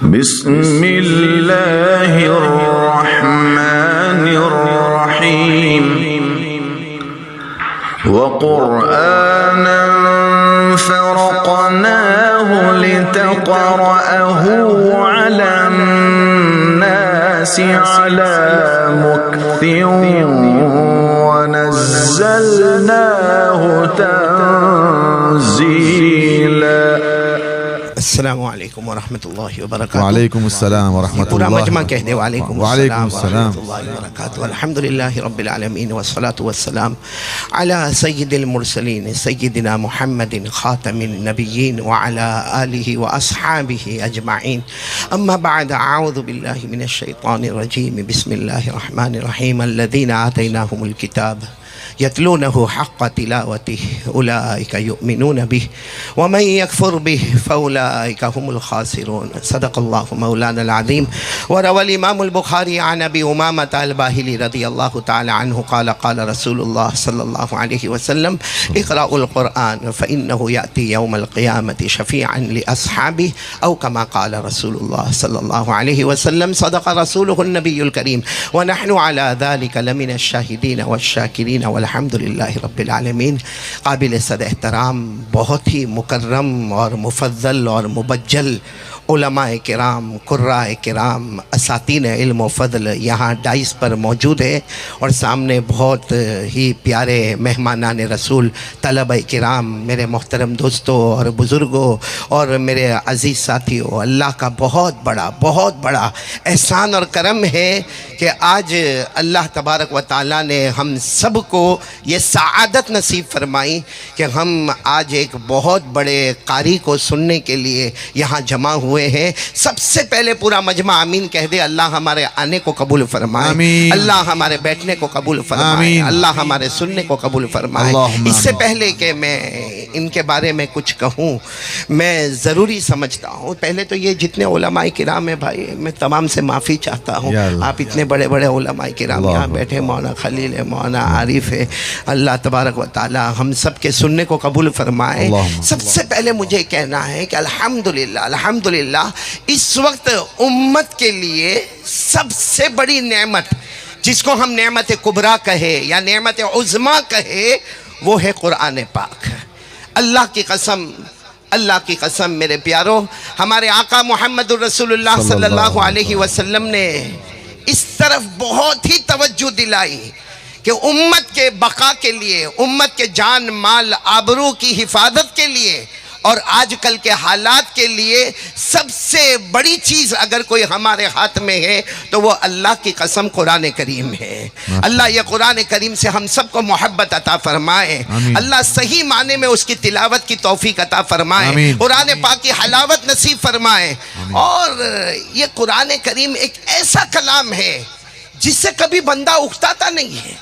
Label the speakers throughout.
Speaker 1: बिस्मिल्लाहिर्रहमानिर्रहीम वक़ुरआनन फ़रक़नाहु लितक़रअहु अलन्नासि अला मुक्थिन वनज़्ज़लनाहु तंज़ीला।
Speaker 2: अस्सलामु अलैकुम वरहमतुल्लाहि वबरकातुहू।
Speaker 3: वालेकुम अस्सलाम वरहमतुल्लाहि।
Speaker 2: पूरा मजमा कह दे वालेकुम
Speaker 3: अस्सलाम
Speaker 2: वरहमतुल्लाहि वबरकातुहू। अल्हम्दुलिल्लाहि रब्बिल आलमीन वस्सलातु वस्सलाम अला सय्यिदिल मुरसलीन सय्यिदिना मुहम्मदिन खातमिन नबिय्यीन व अला आलिहि व अस्हाबिहि अजमाइन। अम्मा बअद, अऊज़ु बिल्लाहि मिनश शैतानिर रजीम। बिस्मिल्लाहिर रहमानिर रहीम। अल्लज़ीना आतैनाहुमुल किताब यतलूनहु हक़्क़ तिलावतिहि उलाइका युमिनून बिहि व मन यकफुर बिहि फउलाइका हुमुल खासिरून। सदक़ल्लाहु मौलानल अज़ीम। व रवल इमामुल बुखारी अन अबी उमामा अल बाहिली रज़ियल्लाहु तआला अन्हु क़ाल क़ाल रसूलुल्लाह सल्लल्लाहु अलैहि वसल्लम इक़राउल क़ुरआन फ़इन्नहु याती यौमल क़ियामति शफ़ीअन लि अस्हाबिहि औ कमा क़ाल रसूलुल्लाह सल्लल्लाहु अलैहि वसल्लम। सदक़ रसूलुहुन नबियुल करीम व नहनु अला ज़ालिका लमिनश शाहिदीन वश्शाकिरीन अल्हम्दुलिल्लाहि रब्बिल आलमीन। काबिल सद एहतराम, बहुत ही मुकर्रम और मुफद्दल और मुबज्जल उलमाए किराम, कुर्राए किराम, असातीन इल्म व फ़ज़ल यहाँ डाइस पर मौजूद है और सामने बहुत ही प्यारे मेहमानान रसूल तलबा किराम, मेरे मोहतरम दोस्तों और बुज़ुर्गों और मेरे अज़ीज़ साथियों, अल्लाह का बहुत बड़ा एहसान और करम है कि आज अल्लाह तबारक व तआला ने हम सब को ये सआदत नसीब फरमाई कि हम आज एक बहुत बड़े कारी को सुनने के लिए यहाँ जमा हुए हैं। सबसे पहले पूरा मजमा आमीन कह दे। अल्लाह हमारे आने को कबूल फरमाए, अल्लाह हमारे बैठने को कबूल फरमाए, अल्लाह हमारे सुनने को कबूल फरमाए। इससे पहले कि मैं इनके बारे में कुछ कहूँ, मैं ज़रूरी समझता हूँ, पहले तो ये जितने उलमाए किराम हैं भाई, मैं तमाम से माफ़ी चाहता हूँ। आप इतने बड़े बड़े उलमाए किराम यहाँ बैठे, मौलाना खलील है, मौलाना आरिफ है, अल्लाह तबारक व तआला हम सब के सुनने को कबूल फरमाए। सबसे पहले मुझे कहना है कि अल्हम्दुलिल्लाह इस वक्त उम्मत के लिए सबसे बड़ी नेमत, जिसको हम नेमत कुबरा कहे या नेमत उज़्मा कहे, वो है कुरान पाक। अल्लाह की कसम मेरे प्यारो, हमारे आका मोहम्मदुर रसूलुल्लाह सल्लल्लाहु अलैहि वसल्लम ने इस तरफ बहुत ही तवज्जो दिलाई कि उम्मत के बका के लिए, उम्मत के जान माल आबरू की हिफाजत के लिए और आजकल के हालात के लिए सबसे बड़ी चीज़ अगर कोई हमारे हाथ में है तो वो अल्लाह की कसम कुरान करीम है। अल्लाह ये कुरान करीम से हम सबको मोहब्बत अता फरमाए, अल्लाह सही माने में उसकी तिलावत की तौफीक अता फरमाए, कुरान पाक की हलावत नसीब फरमाए। और ये कुरान करीम एक ऐसा कलाम है जिससे कभी बंदा उकताता नहीं है,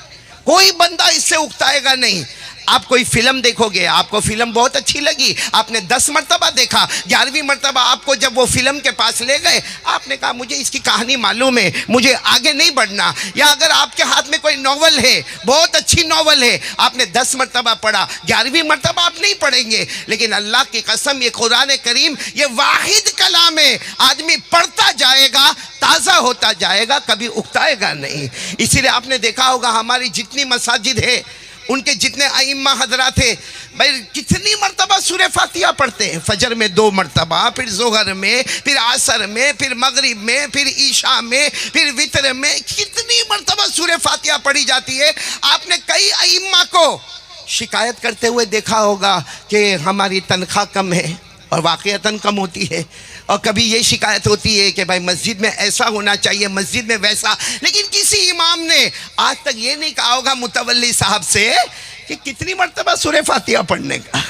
Speaker 2: कोई बंदा इससे उकताएगा नहीं। आप कोई फिल्म देखोगे, आपको फिल्म बहुत अच्छी लगी, आपने 10 मरतबा देखा, 11वीं मरतबा आपको जब वो फिल्म के पास ले गए, आपने कहा मुझे इसकी कहानी मालूम है, मुझे आगे नहीं बढ़ना। या अगर आपके हाथ में कोई नॉवल है, बहुत अच्छी नॉवल है, आपने 10 मरतबा पढ़ा, 11वीं मरतबा आप नहीं पढ़ेंगे। लेकिन अल्लाह की कसम ये कुरान करीम ये वाहिद कलाम है, आदमी पढ़ता जाएगा, ताज़ा होता जाएगा, कभी उकताएगा नहीं। इसीलिए आपने देखा होगा हमारी जितनी मसाजिद है, उनके जितने आइम्मा हजरात थे भाई, कितनी मरतबा सूरह फातिहा पढ़ते हैं। फजर में 2 मरतबा, फिर जोहर में, फिर असर में, फिर मगरिब में, फिर ईशा में, फिर वितर में, कितनी मरतबा सूरह फातिहा पढ़ी जाती है। आपने कई आइम्मा को शिकायत करते हुए देखा होगा कि हमारी तनख्वाह कम है, और वाक़ईतन कम होती है। और कभी ये शिकायत होती है कि भाई मस्जिद में ऐसा होना चाहिए, मस्जिद में वैसा। लेकिन किसी इमाम ने आज तक ये नहीं कहा होगा मुतवल्ली साहब से कि कितनी मरतबा सूरह फातिहा पढ़ने का,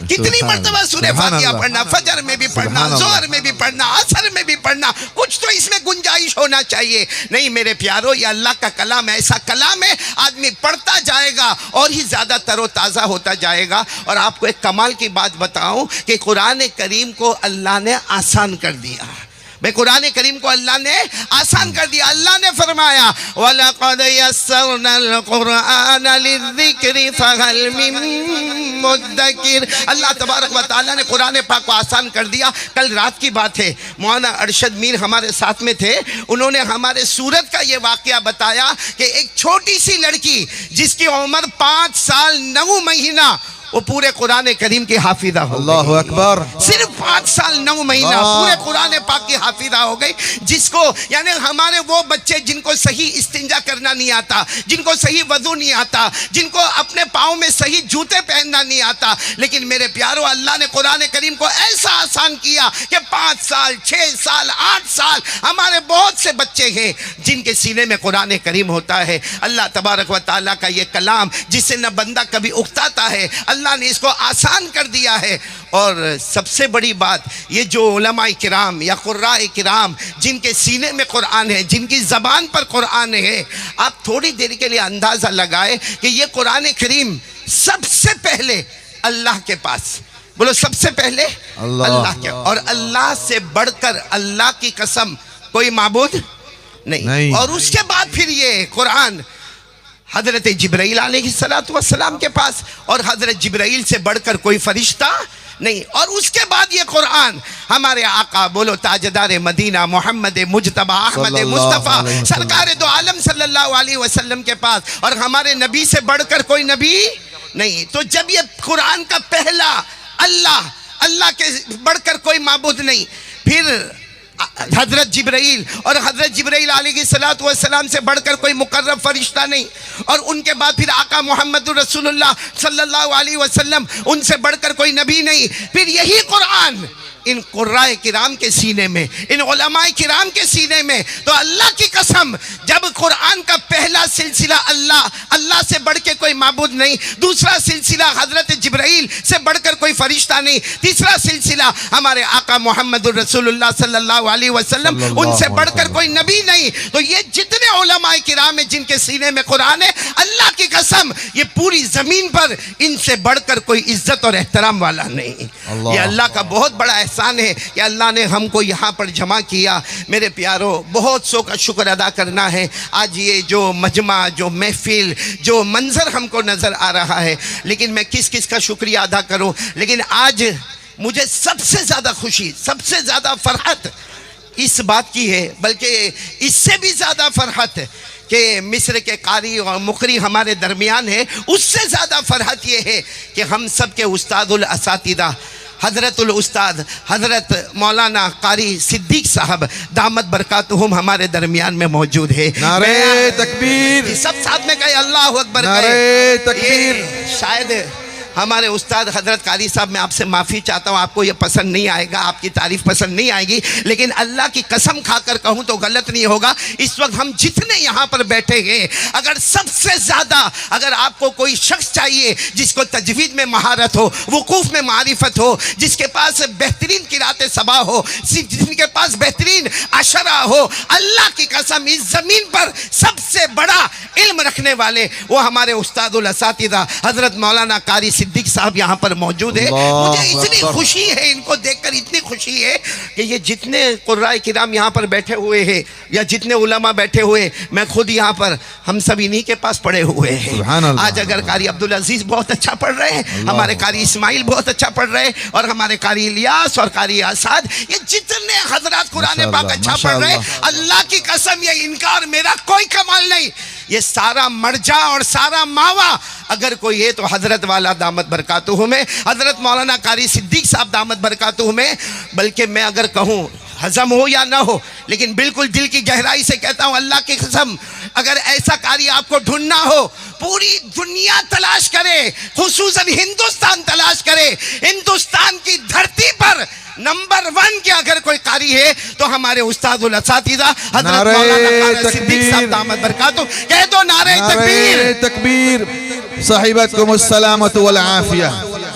Speaker 2: कितनी मरतबा सूरह फातिहा पढ़ना, फजर में भी पढ़ना, जोहर में भी पढ़ना, असर में भी पढ़ना, कुछ तो इसमें गुंजाइश होना चाहिए। नहीं मेरे प्यारो, ये अल्लाह का कलाम ऐसा कलाम है, आदमी पढ़ता जाएगा और ही ज़्यादा तरोताज़ा होता जाएगा। और आपको एक कमाल की बात बताऊं कि कुरान करीम को अल्लाह ने आसान कर दिया। भाई कुरान करीम को अल्लाह ने आसान कर दिया। अल्लाह ने फरमाया वलक़द यस्सरनल कुरआन लिज़्ज़िक्रि फ़हल मिन मुद्दकिर। अल्लाह तबारक व तआला ने कुरान पाक को आसान कर दिया। कल रात की बात है, मौलाना अरशद मीर हमारे साथ में थे, उन्होंने हमारे सूरत का ये वाक़या बताया कि एक छोटी सी लड़की जिसकी उम्र 5 साल 9 महीना, वो पूरे कुरान करीम की हाफिजा हो गई।
Speaker 3: अल्लाहु अकबर।
Speaker 2: सिर्फ 5 साल 9 महीना पूरे कुरान पाक की हाफिजा हो गई। जिसको यानी हमारे वो बच्चे जिनको सही इस्तिंजा करना नहीं आता, जिनको सही वजू नहीं आता, जिनको अपने पाँव में सही जूते पहनना नहीं आता, लेकिन मेरे प्यारो अल्लाह ने कुरान करीम को ऐसा आसान किया कि 5 साल 6 साल 8 साल हमारे बहुत से बच्चे हैं जिनके सीने में कुरान करीम होता है। अल्लाह तबारक व तआला का ये कलाम जिससे न बंदा कभी उकताता है, अल्लाह ने इसको आसान कर दिया है। और सबसे बड़ी बात, ये जो उलमाए किराम या कुर्राए किराम जिनके सीने में कुरान है, जिनकी ज़बान पर कुरान है, आप थोड़ी देर के लिए अंदाज़ा लगाए कि ये कुरान करीम सबसे पहले अल्लाह के पास, बोलो सबसे पहले अल्लाह के, और अल्लाह से बढ़कर अल्लाह की कसम कोई माबूद नहीं। और उसके बाद फिर ये कुरान हज़रत जिब्राइल अलैहिस्सलातु वस्सलाम के पास, और हज़रत जिब्राइल से बढ़कर कोई फरिश्ता नहीं। और उसके बाद ये कुरान हमारे आका, बोलो ताजदार मदीना मोहम्मद मुजतबा अहमद मुस्तफ़ा सरकार दो आलम सल्लल्लाहु अलैहि वसल्लम के पास, और हमारे नबी से बढ़कर कोई नबी नहीं। तो जब ये कुरान का पहला अल्लाह, अल्लाह के बढ़कर कोई माबूद नहीं, फिर हजरत जिब्राइल, और हजरत जिब्राइल अलैहिस्सलातु वस्सलाम से बढ़कर कोई मुकर्रब फरिश्ता नहीं, और उनके बाद फिर आका मोहम्मद रसूलुल्लाह सल्लल्लाहु अलैहि वसल्लम, उनसे बढ़कर कोई नबी नहीं। फिर यही कुरान इन कुर्राए किराम के सीने में, इन उलमाए किराम के सीने में, तो अल्लाह की कसम, जब कुरान का पहला सिलसिला अल्लाह, अल्लाह से बढ़ के कोई माबूद नहीं, दूसरा सिलसिला हजरत जिब्राइल से बढ़कर कोई फरिश्ता नहीं, तीसरा सिलसिला हमारे आका मोहम्मद रसूलुल्लाह सल्लल्लाहु अलैहि वसल्लम, उनसे बढ़कर कोई नबी नहीं। तो ये जितने उलमाए किराम है जिनके सीने में कुरान है, अल्लाह की कसम ये पूरी जमीन पर इनसे बढ़कर कोई इज्जत और एहतराम वाला नहीं। ये अल्लाह का बहुत बड़ा एहसान है कि अल्लाह ने हमको यहाँ पर जमा किया। मेरे प्यारो, बहुत सौ का शुक्र अदा करना है। आज ये जो मजमा, जो महफिल, जो मंजर हमको नज़र आ रहा है, लेकिन मैं किस किस का शुक्रिया अदा करूँ। लेकिन आज मुझे सबसे ज़्यादा खुशी, सबसे ज़्यादा फरहत इस बात की है, बल्कि इससे भी ज़्यादा फरहत कि मिस्र के कारी और मुकरी हमारे दरमियान है। उससे ज़्यादा फरहत ये है कि हम सब के उस्तादुल असातिदा हज़रतुल उस्ताद हज़रत मौलाना कारी सिद्दीक साहब दामत बरकातुहुम हमारे दरमियान में मौजूद है।
Speaker 3: नारे तकबीर।
Speaker 2: सब साथ में कहे अल्लाहु अकबर।
Speaker 3: नारे तकबीर।
Speaker 2: शायद हमारे उस्ताद हज़रत कारी साहब, मैं आपसे माफ़ी चाहता हूँ, आपको ये पसंद नहीं आएगा, आपकी तारीफ़ पसंद नहीं आएगी, लेकिन अल्लाह की कसम खाकर कहूँ तो गलत नहीं होगा। इस वक्त हम जितने यहाँ पर बैठे हैं, अगर सबसे ज़्यादा अगर आपको कोई शख्स चाहिए जिसको तजवीद में महारत हो, वकूफ़ में मारिफत हो, जिसके पास बेहतरीन किराते सबा हो, जिसके पास बेहतरीन अशरा हो, अल्लाह की कसम इस ज़मीन पर सबसे बड़ा इल्म रखने वाले वो हमारे उस्तादुल असातिज़ा हज़रत मौलाना कारी सिद्दीक साहब यहाँ पर मौजूद है। मुझे इतनी खुशी है, इनको देखकर इतनी खुशी है कि ये जितने कुर्राए किराम यहाँ पर बैठे हुए हैं या जितने उलमा बैठे हुए, मैं खुद यहाँ पर, हम सब इन्हीं के पास पढ़े हुए हैं। आज अगर कारी अब्दुल अजीज बहुत अच्छा पढ़ रहे हैं, हमारे कारी इस्माइल बहुत अच्छा पढ़ रहे हैं, और हमारे कारी इलियास और कारी आसाद, ये जितने हजरात कुरान पाक अच्छा पढ़ रहे हैं, अल्लाह की कसम ये इनका और मेरा कोई कमाल नहीं, ये सारा मर्जा और सारा मावा अगर कोई है तो हजरत वाला दामत बरकातुहू में, हजरत मौलाना कारी सिद्दीक साहब दामत बरकातुहू में। बल्कि मैं अगर कहूँ, हजम हो या ना हो, लेकिन बिल्कुल दिल की गहराई से कहता हूँ, अल्लाह की कसम, अगर ऐसा कार्य आपको ढूंढना हो, पूरी दुनिया तलाश करे, खुसूसन हिंदुस्तान तलाश करे, हिंदुस्तान की धरती पर नंबर 1 के अगर कोई कारी है तो हमारे उस्तादुल असातिज़ा हज़रत मौलाना कारी सिद्दीक साहब दामत बरकातुहू। कह दो नारे तकबीर।
Speaker 3: तकबीर। साहिबतकुमुस सलामतु वल आफिया।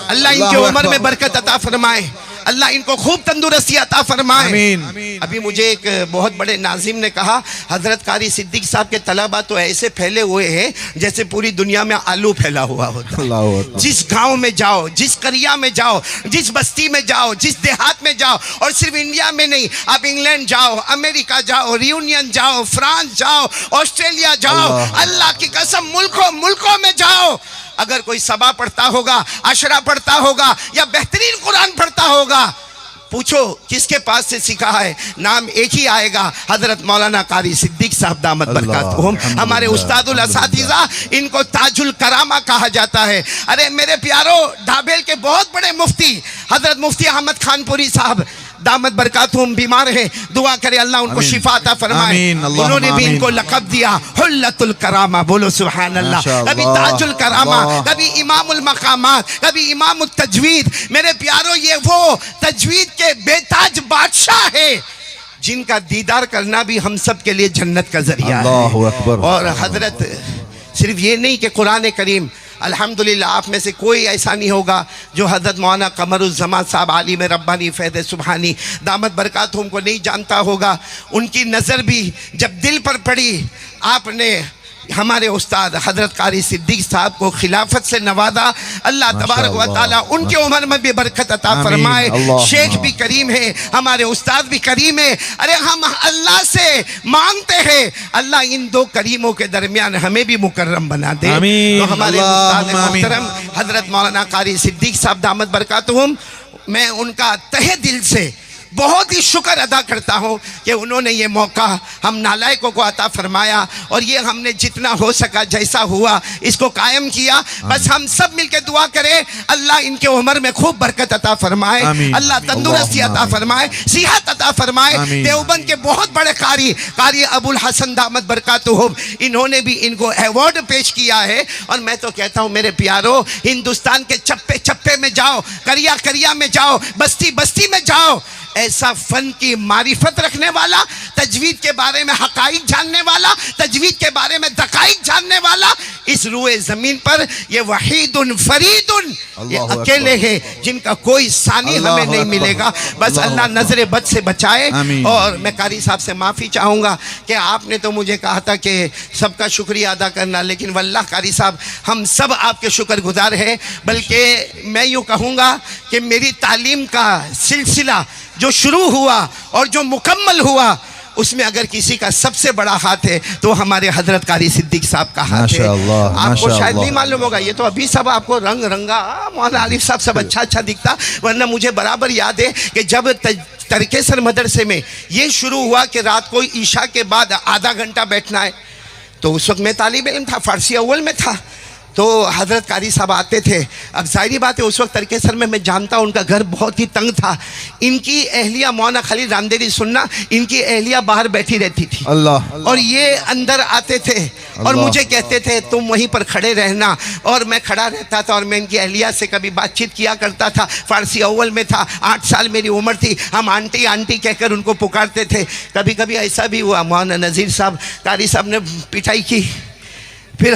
Speaker 2: अल्लाह इनकी उम्र में बरकत अता फरमाए, अल्लाह इनको खूब तंदुरुस्ती अता फरमाए।
Speaker 3: आमीन।
Speaker 2: अभी मुझे एक बहुत बड़े नाजिम ने कहा, हजरत कारी सिद्दीक साहब के तलबा तो ऐसे फैले हुए हैं जैसे पूरी दुनिया में आलू फैला हुआ होता है। जिस गांव में जाओ, जिस करिया में जाओ, जिस बस्ती में जाओ, जिस देहात में जाओ, और सिर्फ इंडिया में नहीं, आप इंग्लैंड जाओ, अमेरिका जाओ, रियूनियन जाओ, फ्रांस जाओ, ऑस्ट्रेलिया जाओ, अल्लाह की कसम मुल्कों में जाओ, अगर कोई सबा पढ़ता होगा, अशरा पढ़ता होगा या बेहतरीन कुरान पढ़ता होगा, पूछो किसके पास से सीखा है, नाम एक ही आएगा, हजरत मौलाना कारी सिद्दीक साहब दामत बरकातुहुम, हमारे उस्तादुल असातिज़ा, इनको ताजुल करामा कहा जाता है। अरे मेरे प्यारो, ढाबेल के बहुत बड़े मुफ्ती हजरत मुफ्ती अहमद खानपुरी साहब दामत बरकातुहुम बीमार हैं, दुआ करे अल्लाह उनको शिफा अता फरमाए। उन्होंने भी इनको लक़ब दिया हुल्लतुल करामा, बोलो सुभान अल्लाह। कभी ताजुल करामा, कभी इमामुल मकामात, कभी इमामुत तजवीद। मेरे प्यारो, ये वो तजवीद के बेताज बादशाह है जिनका दीदार करना भी हम सब के लिए जन्नत का जरिया है। और हजरत सिर्फ ये नहीं कि कुरान करीम, अल्हम्दुलिल्लाह आप में से कोई ऐसा नहीं होगा जो हज़रत मौलाना कमरुज़्ज़मान साहब आलिम रब्बानी फैज़ सुबहानी दामत बरकातुहुम को नहीं जानता होगा। उनकी नज़र भी जब दिल पर पड़ी, आपने हमारे उस्ताद हजरत कारी सिद्दीक साहब को खिलाफत से नवाजा। अल्लाह तबारक व तआला उनके उम्र में भी बरकत अता फरमाए। शेख भी करीम है, हमारे उस्ताद भी करीम है। अरे हम अल्लाह से मांगते हैं, अल्लाह इन दो करीमों के दरमियान हमें भी मुकर्रम बना दे। तो हमारे उस्ताद मोहतरम हजरत मौलाना कारी सिद्दीक साहब दामत बरकातुहुम, मैं उनका तहे दिल से बहुत ही शुक्र अदा करता हूँ कि उन्होंने ये मौका हम नालायकों को अता फरमाया, और ये हमने जितना हो सका जैसा हुआ इसको कायम किया। बस हम सब मिलकर दुआ करें, अल्लाह इनके उम्र में खूब बरकत अता फरमाए, अल्लाह तंदुरुस्ती अता फरमाए, सेहत अता फरमाए। देवबंद के बहुत बड़े कारी अबुल हसन दामत बरकातुहुम, इन्होंने भी इनको अवार्ड पेश किया है। और मैं तो कहता हूँ मेरे प्यारो, हिंदुस्तान के चप्पे चप्पे में जाओ, करिया करिया में जाओ, बस्ती बस्ती में जाओ, ऐसा फन की मारिफत रखने वाला, तजवीद के बारे में हकाइक जानने वाला, तजवीद के बारे में दकाइक जानने वाला इस रूए जमीन पर ये वहीदुन फरीदुन, ये अकेले हैं जिनका कोई सानी हमें नहीं मिलेगा। बस अल्लाह नजरे बद से बचाए। और मैं कारी साहब से माफ़ी चाहूँगा कि आपने तो मुझे कहा था कि सबका शुक्रिया अदा करना, लेकिन वल्लाह कारी साहब हम सब आपके शुक्रगुजार हैं। बल्कि मैं यूँ कहूँगा कि मेरी तालीम का सिलसिला जो शुरू हुआ और जो मुकम्मल हुआ, उसमें अगर किसी का सबसे बड़ा हाथ है तो हमारे हजरत कारी सिद्दीक साहब का हाथ है। आपको शायद नहीं मालूम होगा, ये तो अभी सब आपको रंग रंगा मौलाना आरिफ साहब सब अच्छा दिखता, वरना मुझे बराबर याद है कि जब तरकेसर मदरसे में ये शुरू हुआ कि रात को ईशा के बाद आधा घंटा बैठना है, तो उस वक्त मैं तालिब इल्म था, फारसी अव्वल में था। तो हज़रत कारी साहब आते थे। अब जाहिर बात है उस वक्त तरकेसर में मैं जानता हूँ उनका घर बहुत ही तंग था। इनकी अहलिया मौना खाली रामदेरी सुनना, इनकी अहलिया बाहर बैठी रहती थी और ये अंदर आते थे और मुझे कहते थे तुम वहीं पर खड़े रहना, और मैं खड़ा रहता था और मैं इनकी अहलिया से कभी बातचीत किया करता था। फारसी अव्वल में था, 8 साल मेरी उम्र थी, हम आंटी आंटी कहकर उनको पुकारते थे। कभी कभी ऐसा भी हुआ मौलाना नज़ीर साहब कारी साहब ने पिटाई की, फिर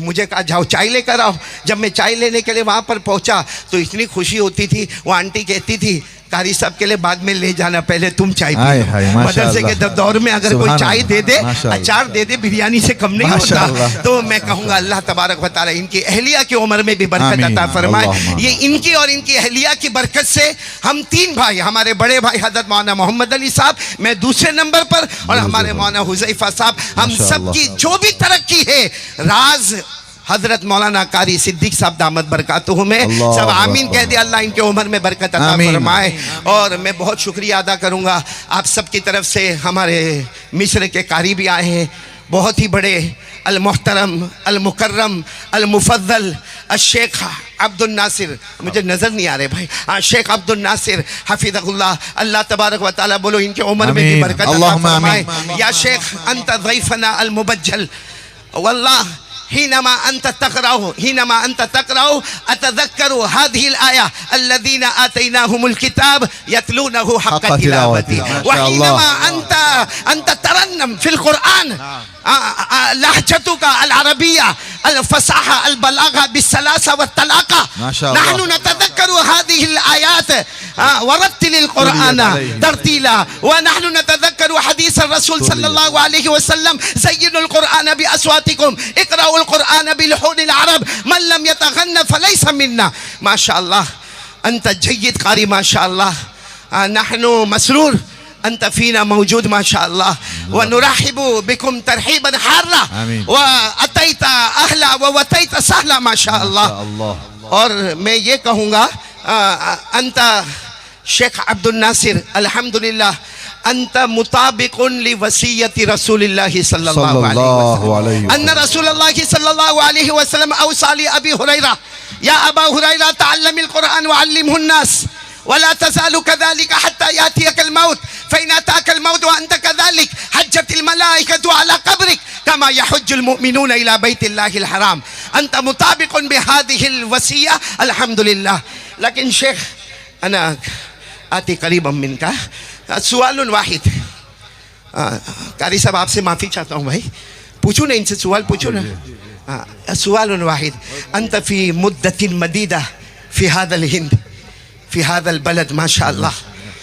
Speaker 2: मुझे कहा जाओ चाय लेकर आओ। जब मैं चाय लेने के लिए वहाँ पर पहुँचा तो इतनी खुशी होती थी, वो आंटी कहती थी कारी साहब के लिए बाद में ले जाना, पहले तुम चाय पी। मदरसे के दौर में अगर कोई चाय दे दे, अचार दे दे, बिरयानी से कम नहीं होता। तो मैं कहूँगा अल्लाह तबारक व तआला इनकी अहलिया की उम्र में भी बरकत अता फरमाए। ये इनकी और इनकी अहलिया की बरकत से हम 3 भाई, हमारे बड़े भाई हज़रत मौलाना मोहम्मद अली साहब, मैं दूसरे नंबर पर, और हमारे मौलाना हुज़ैफा साहब, हम सब की जो भी तरक्की है राज हजरत मौलाना कारी सिद्दीक साहब दामत बरकातुहुम है। सब आमीन कह दे, अल्लाह इनके उम्र में बरकत अता फरमाए। और मैं बहुत शुक्रिया अदा करूँगा आप सब की तरफ से। हमारे मिस्र के कारी भी आए हैं, बहुत ही बड़े अल मुहतरम अल मुकर्रम अल मुफद्दल शेख अब्दुल नासिर, मुझे नज़र नहीं आ रहे भाई, हाँ शेख अब्दुल नासिर हफिज़हुल्लाह, अल्लाह तबारक व तआला बोलो इनके उम्र में भी बरकत अता फरमाए। या शेख अंत ज़ैफ़ना अल मुबज्जल, वल्लाह हिनमा अंत तक़राउ अतज़क्करु हादिहिल आया अल्लज़ीना आतैनाहुमुल किताब यतलूनहु हक़्क़ तिलावती व हिनमा अंत तरन्नम फिल कुरआन लहजतुका अल अरबिया अल फसाहा अल बलागा बिस्सलासा व तलाका
Speaker 3: माशाअल्लाह।
Speaker 2: नहनु नतज़क्करु हादिहिल आयात वरत्तिलिल कुरआन तरतीला व नहनु नतज़क्करु हदीस रसूल सल्लल्लाहु अलैहि वसल्लम ज़य्यिनुल कुरआन बिअस्वातिकुम इक़राउल कुरआन बिलहुनिल अरब मन लम यतगन्न फलैसा मिन्ना। माशाअल्लाह अंत जय्यद कारी माशाअल्लाह नहनु मसरूर अंत फीना मौजूद माशाअल्लाह व नुरहिबु बिकुम तरहीबन हारा व अतैता अहला व वतैता सहला माशाअल्लाह। और मैं ये कहूँगा अंत शेख अब्दुल नासिर अल्हम्दुलिल्लाह अंत मुताबिकुन लि वसीयति रसूलिल्लाहि सल्लल्लाहु अलैहि वसल्लम अन्न रसूलुल्लाहि सल्लल्लाहु अलैहि वसल्लम औसाली अबी हुरैरा या अबा हुरैरा तअल्लमिल कुरआन व अल्लिमहुन नास वला तज़ालु कज़ालिका हत्ता यातियकल मौत फ़इन अताकल मौत व अंत कज़ालिक हज्जतिल मलाइकतु अला क़ब्रिक कमा यहुज्जुल मुमिनूना इला बैतिल्लाहिल हराम अंत मुताबिकुन बिहादिहिल वसिया अल्हम्दुलिल्लाह। लेकिन शेख अना आती करीबम मिनका सवालुन वाहिद। कारी साहब आपसे माफ़ी चाहता हूँ भाई, पूछूँ ना इनसे सवाल पूछूँ ना। सवालुन वाहिद अंत फ़ी मुद्दतिन मदीदा फ़ी हादल हिंद फ़ी हादल बलद माशाअल्लाह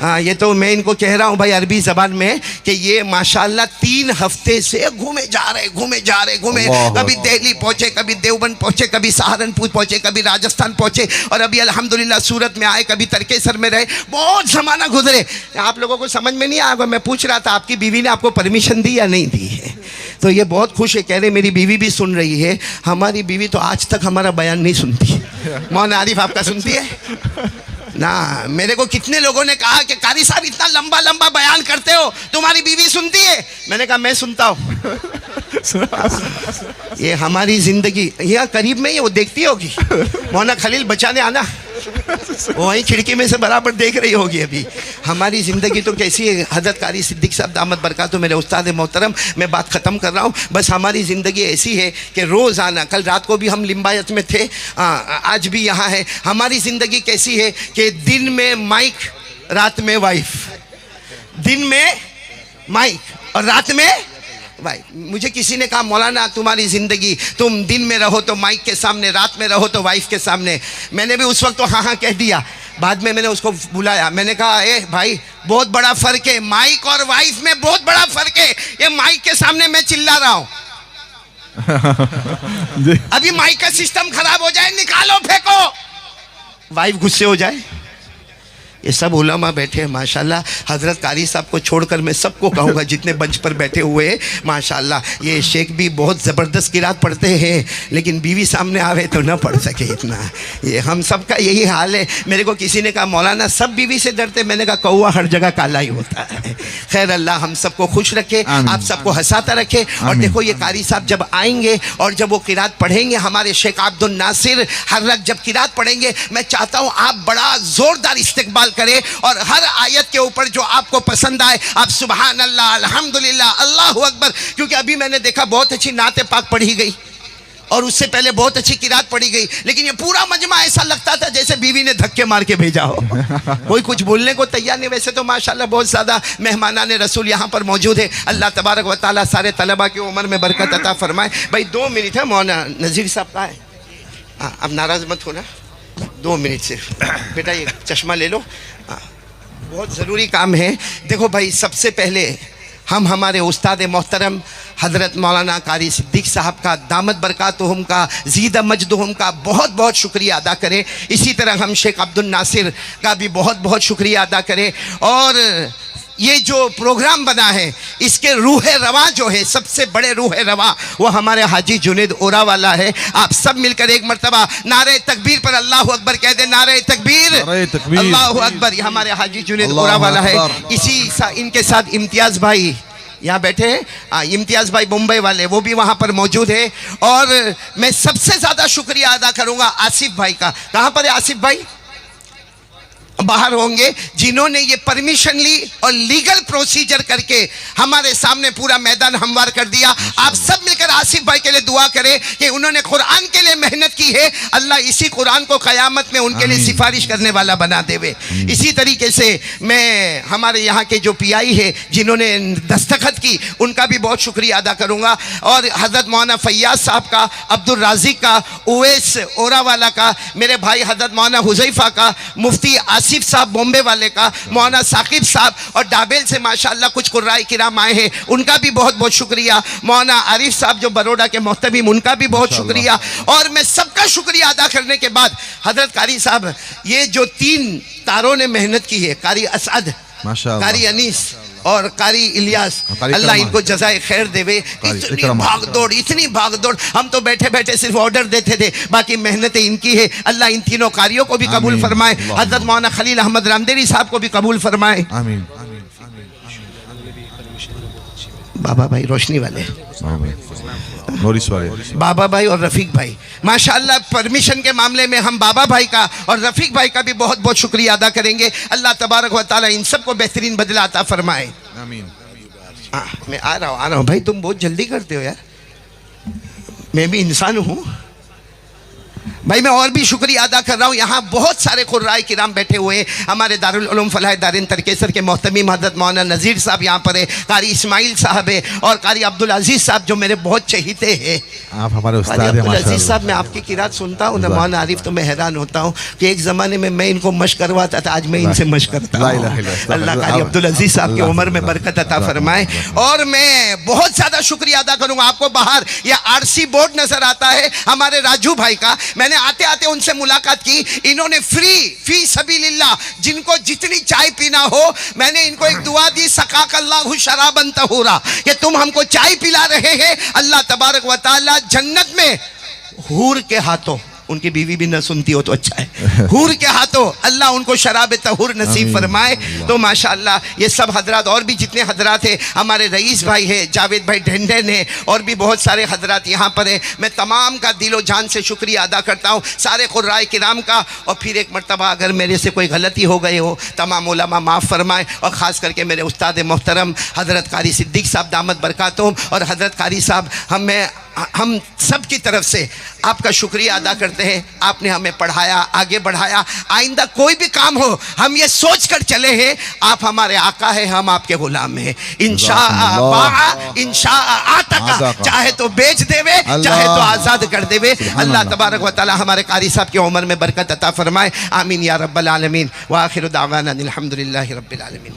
Speaker 2: हाँ ये तो मैं इनको कह रहा हूँ भाई अरबी ज़बान में कि ये माशाल्लाह 3 हफ्ते से घूमे जा रहे कभी दिल्ली पहुँचे, कभी देवबंद पहुँचे, कभी सहारनपुर पहुँचे, कभी राजस्थान पहुँचे और अभी अल्हम्दुलिल्लाह सूरत में आए, कभी तड़केसर में रहे, बहुत ज़माना गुजरे. आप लोगों को समझ में नहीं आएगा. मैं पूछ रहा था आपकी बीवी ने आपको परमिशन दी या नहीं दी है. तो ये बहुत खुश है, कह रहे मेरी बीवी भी सुन रही है. हमारी बीवी तो आज तक हमारा बयान नहीं सुनती. मौलाना आरिफ आपका सुनती है ना. मेरे को कितने लोगों ने कहा कि कारी साहब इतना लंबा लंबा बयान करते हो, तुम्हारी बीवी सुनती है? मैंने कहा मैं सुनता हूँ. ये हमारी जिंदगी यहाँ करीब में ही, वो देखती होगी. मौलाना खलील बचाने आना, वो वहीं खिड़की में से बराबर देख रही होगी. अभी हमारी ज़िंदगी तो कैसी है. हज़रत कारी सिद्दीक साहब दामत बरकातहू मेरे उस्ताद मोहतरम, मैं बात ख़त्म कर रहा हूँ. बस हमारी ज़िंदगी ऐसी है कि रोज़ाना, कल रात को भी हम लिम्बायत में थे, आज भी यहाँ है. हमारी ज़िंदगी कैसी है कि दिन में माइक, रात में वाइफ. दिन में माइक और रात में भाई. मुझे किसी ने कहा मौलाना तुम्हारी ज़िंदगी, तुम दिन में रहो तो माइक के सामने, रात में रहो तो वाइफ के सामने. मैंने भी उस वक्त तो हाँ हाँ कह दिया. बाद में मैंने उसको बुलाया, मैंने कहा ए भाई बहुत बड़ा फ़र्क है, माइक और वाइफ में बहुत बड़ा फ़र्क है. ये माइक के सामने मैं चिल्ला रहा हूँ, अभी माइक का सिस्टम खराब हो जाए, निकालो फेंको, वाइफ गुस्से हो जाए, ये सब उलमा बैठे हैं माशाल्लाह। हज़रत कारी साहब को छोड़कर मैं सबको कहूँगा जितने मंच पर बैठे हुए हैं माशाल्लाह। ये शेख भी बहुत ज़बरदस्त किरात पढ़ते हैं, लेकिन बीवी सामने आवे तो ना पढ़ सके इतना। ये हम सब का यही हाल है। मेरे को किसी ने कहा मौलाना सब बीवी से डरते, मैंने कहा कौवा हर जगह काला ही होता है। खैर अल्लाह हम सबको खुश रखे, आप सबको हंसाता रखे। और देखो ये कारी साहब जब आएंगे और जब वो किरात पढ़ेंगे, हमारे शेख अब्दुल नासिर हर्रक जब किरात पढ़ेंगे, मैं चाहता हूँ आप बड़ा ज़ोरदार इस्तिकबाल करें और हर आयत के ऊपर जो आपको पसंद आए आप सुबहान अल्लाह, अल्हम्दुलिल्लाह, अल्लाहु अकबर। क्योंकि अभी मैंने देखा बहुत अच्छी नाते पाक पढ़ी गई और उससे पहले बहुत अच्छी किरात पढ़ी गई, लेकिन ये पूरा मजमा ऐसा लगता था जैसे बीवी ने धक्के मार के भेजा हो। कोई कुछ बोलने को तैयार नहीं। वैसे तो माशाल्लाह बहुत ज़्यादा मेहमानाने रसूल यहाँ पर मौजूद है। अल्लाह तबारक व तआला सारे तलबा की उम्र में बरकत अता फरमाए। भाई 2 मिनट है, मौलाना नज़ीर साहब का है। हाँ, अब नाराज़ मत होना, 2 मिनट सिर्फ। बेटा ये चश्मा ले लो, बहुत ज़रूरी काम है। देखो भाई, सबसे पहले हम हमारे उस्ताद मोहतरम हज़रत मौलाना कारी सिद्दीक साहब का दामत बरकातुहुम का ज़ीद मजदुहुम का बहुत बहुत शुक्रिया अदा करें। इसी तरह हम शेख अब्दुल नासिर का भी बहुत बहुत शुक्रिया अदा करें। और ये जो प्रोग्राम बना है, इसके रूह रवा जो है, सबसे बड़े रूह रवा वो हमारे हाजी जुनेद ओरा वाला है। आप सब मिलकर एक मरतबा नारे तकबीर पर अल्लाह अकबर कह दे। नारे तकबीर, अल्लाह अकबर। ये हमारे हाजी जुनेद ओरा वाला है। इनके साथ इम्तियाज़ भाई यहाँ बैठे हैं, इम्तियाज़ भाई मुंबई वाले, वो भी वहाँ पर मौजूद है। और मैं सबसे ज़्यादा शुक्रिया अदा करूँगा आसिफ भाई का। कहाँ पर है आसिफ भाई? बाहर होंगे, जिन्होंने ये परमिशन ली और लीगल प्रोसीजर करके हमारे सामने पूरा मैदान हमवार कर दिया। आप सब मिलकर आसिफ भाई के लिए दुआ करें कि उन्होंने कुरान के लिए मेहनत की है, अल्लाह इसी कुरान को क़यामत में उनके लिए सिफारिश करने वाला बना देवे। इसी तरीके से मैं हमारे यहाँ के जो पीआई है जिन्होंने दस्तखत की, उनका भी बहुत शुक्रिया अदा करूँगा। और हज़रत मौलाना फैयाज साहब का, अब्दुल राज़िक का, उवैस ओरा वाला का, मेरे भाई हज़रत मौलाना हुज़ैफ़ा का, मुफ्ती आसिफ साहब बॉम्बे वाले का, मौलाना साकिब साहब और डाबेल से माशाअल्लाह कुछ कुर्राए किराम आए हैं, उनका भी बहुत बहुत शुक्रिया। मौलाना आरिफ साहब जो बरोडा के मोहतमीम, उनका भी बहुत शुक्रिया। और मैं सबका शुक्रिया अदा करने के बाद हजरत कारी साहब, ये जो 3 तारों ने मेहनत की है, कारी असद, कारी अनीस और कारी इलियास, अल्लाह इनको जज़ाए खैर देवे। इतनी भागदौड़, हम तो बैठे बैठे सिर्फ ऑर्डर देते थे, बाकी मेहनतें इनकी है। अल्लाह इन तीनों कारियों को भी कबूल फरमाए। हज़रत मौलाना खलील अहमद रामदेरी साहब को भी कबूल फरमाए। बाबा भाई रोशनी वाले, बाबा भाई और रफ़ीक भाई, माशाअल्लाह परमिशन के मामले में हम बाबा भाई का और रफ़ीक भाई का भी बहुत बहुत शुक्रिया अदा करेंगे। अल्लाह तबारक व तआला इन सबको बेहतरीन बदला अता फरमाए। मैं आ रहा हूँ भाई, तुम बहुत जल्दी करते हो यार, मैं भी इंसान हूँ भाई। मैं और भी शुक्रिया अदा कर रहा हूँ। यहाँ बहुत सारे कुर्राए किराम बैठे हुए हैं। हमारे दारुल उलूम फलाह दारिन तरकेसर के मोहतमीम हज़रत मौलाना नज़ीर साहब यहाँ पर है, कारी इस्माइल साहब है और कारी अब्दुल अजीज़ साहब जो मेरे बहुत चहीते हैं।
Speaker 3: आप हमारे उस्ताद हैं
Speaker 2: अब्दुल अजीज़ साहब, मैं आपकी किरात सुनता हूँ ना मौलाना आरिफ, तो मैं हैरान होता हूँ कि एक ज़माने में मैं इनको मश करवाता था, आज मैं इनसे मश करता हूँ। अल्लाह कारी अब्दुल अजीज़ साहब की उम्र में बरकत अता फरमाए। और मैं बहुत ज़्यादा शुक्रिया अदा करूँगा। आपको बाहर यह RC बोर्ड नज़र आता है हमारे राजू भाई का, मैंने आते आते उनसे मुलाकात की। इन्होंने फी सबीलिल्लाह जिनको जितनी चाय पीना हो, मैंने इनको एक दुआ दी, सकाकल्लाहु शराबन तहूरा, कि तुम हमको चाय पिला रहे हैं, अल्लाह तबारक व तआला जन्नत में हूर के हाथों, उनकी बीवी भी न सुनती हो तो अच्छा है, हूर के हाथों अल्लाह उनको शराब तहूर नसीब फरमाए। तो माशाअल्लाह ये सब हजरात और भी जितने हजरात हैं, हमारे रईस भाई है, जावेद भाई ढंढन है और भी बहुत सारे हजरात यहाँ पर है, मैं तमाम का दिलो जान से शुक्रिया अदा करता हूँ, सारे कुर्राए किराम का। और फिर एक मरतबा अगर मेरे से कोई गलती हो गई हो, तमाम उलमा माफ़ फरमाए। और ख़ास करके मेरे उस्ताद मोहतरम हज़रत कारी सिद्दीक साहब दामत बरकातुहुम और हज़रत कारी साहब, हम सब की तरफ से आपका शुक्रिया अदा करते हैं। आपने हमें पढ़ाया, आगे बढ़ाया। आइंदा कोई भी काम हो, हम ये सोच कर चले हैं आप हमारे आका हैं, हम आपके गुलाम हैं। इंशाअल्लाह चाहे तो बेच देवे, चाहे तो आज़ाद कर देवे। अल्लाह तबारक व तआला हमारे कारी साहब की उम्र में बरकत अता फरमाए। आमीन या रब्बल आलमीन। व आखिर दावाना अनिल हम्दुलिल्लाहि रब्बिल आलमीन।